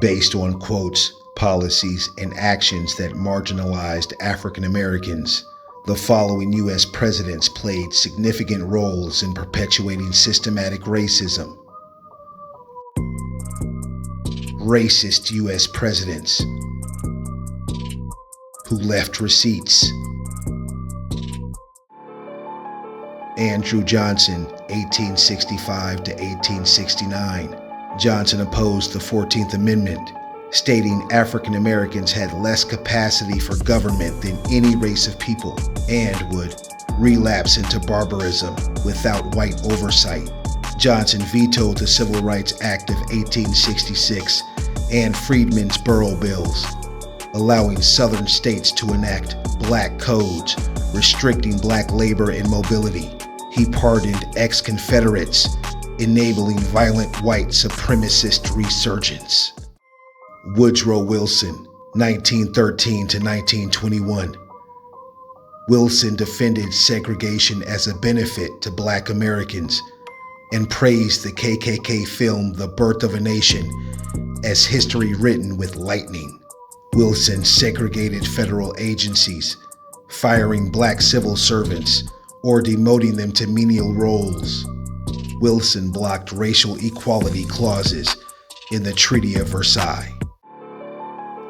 based on quotes, policies, and actions that marginalized African Americans. The following U.S. presidents played significant roles in perpetuating systematic racism. Racist U.S. presidents who left receipts. Andrew Johnson, 1865 to 1869. Johnson opposed the 14th Amendment, stating African Americans had less capacity for government than any race of people and would relapse into barbarism without white oversight. Johnson vetoed the Civil Rights Act of 1866 and Freedmen's Bureau Bills, allowing Southern states to enact black codes restricting black labor and mobility. He pardoned ex-Confederates, enabling violent white supremacist resurgence. Woodrow Wilson, 1913 to 1921. Wilson defended segregation as a benefit to black Americans and praised the KKK film The Birth of a Nation as history written with lightning. Wilson segregated federal agencies, firing black civil servants or demoting them to menial roles. Wilson blocked racial equality clauses in the Treaty of Versailles.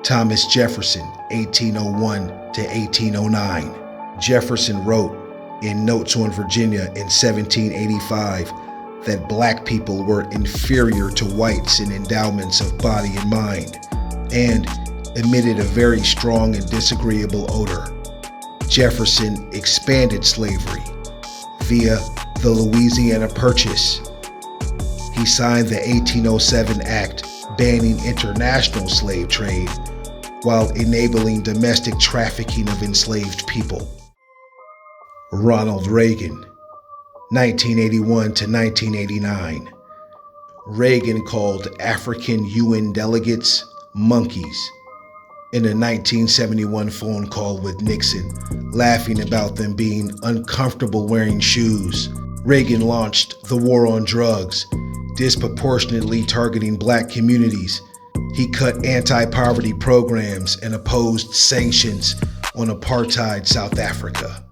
Thomas Jefferson, 1801 to 1809. Jefferson wrote in Notes on Virginia in 1785 that black people were inferior to whites in endowments of body and mind, and emitted a very strong and disagreeable odor. Jefferson expanded slavery via the Louisiana Purchase. He signed the 1807 Act banning international slave trade while enabling domestic trafficking of enslaved people. Ronald Reagan, 1981 to 1989. Reagan called African UN delegates monkeys in a 1971 phone call with Nixon, laughing about them being uncomfortable wearing shoes. Reagan launched the war on drugs, disproportionately targeting black communities. He cut anti-poverty programs and opposed sanctions on apartheid South Africa.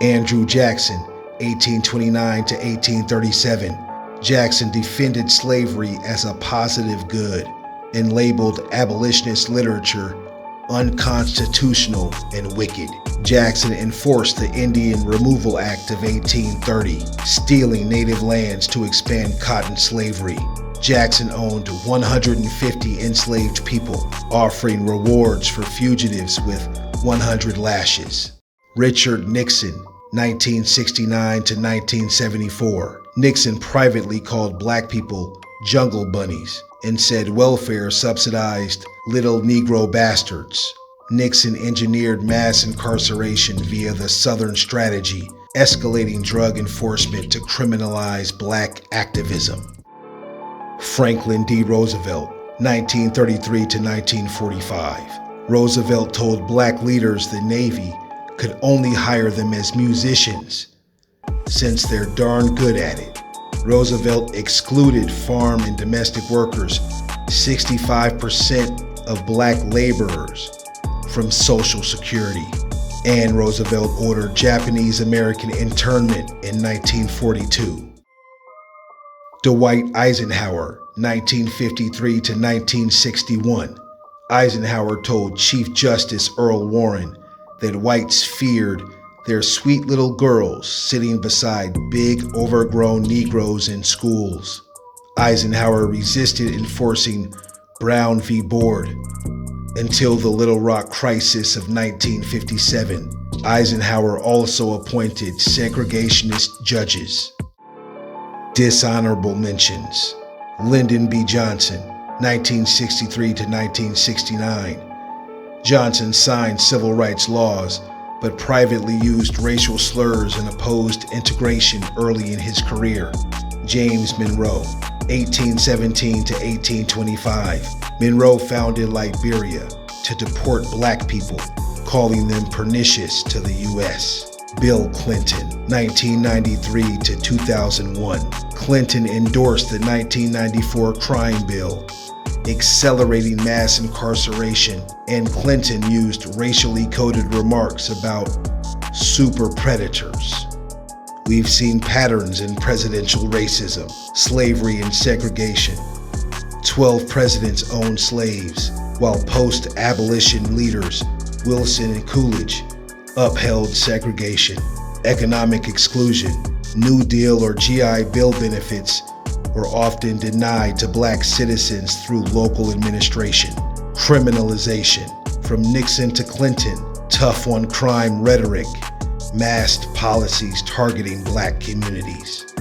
Andrew Jackson, 1829 to 1837. Jackson defended slavery as a positive good and labeled abolitionist literature unconstitutional and wicked. Jackson enforced the Indian Removal Act of 1830, stealing native lands to expand cotton slavery. Jackson owned 150 enslaved people, offering rewards for fugitives with 100 lashes. Richard Nixon, 1969 to 1974. Nixon privately called black people jungle bunnies and said welfare subsidized little Negro bastards. Nixon engineered mass incarceration via the Southern Strategy, escalating drug enforcement to criminalize black activism. Franklin D. Roosevelt, 1933 to 1945. Roosevelt told black leaders the Navy could only hire them as musicians, since they're darn good at it. Roosevelt excluded farm and domestic workers, 65% of black laborers, from Social Security. And Roosevelt ordered Japanese American internment in 1942. Dwight Eisenhower, 1953 to 1961. Eisenhower told Chief Justice Earl Warren that whites feared their sweet little girls sitting beside big, overgrown Negroes in schools. Eisenhower resisted enforcing Brown v. Board until the Little Rock Crisis of 1957. Eisenhower also appointed segregationist judges. Dishonorable mentions: Lyndon B. Johnson, 1963 to 1969. Johnson signed civil rights laws, but privately used racial slurs and opposed integration early in his career. James Monroe, 1817 to 1825. Monroe founded Liberia to deport black people, calling them pernicious to the U.S. Bill Clinton, 1993 to 2001. Clinton endorsed the 1994 crime bill, accelerating mass incarceration, and Clinton used racially coded remarks about super predators. We've seen patterns in presidential racism, slavery, and segregation. 12 presidents owned slaves, while post-abolition leaders, Wilson and Coolidge, upheld segregation, economic exclusion. New Deal or GI Bill benefits were often denied to black citizens through local administration. Criminalization. From Nixon to Clinton, tough on crime rhetoric, masked policies targeting black communities.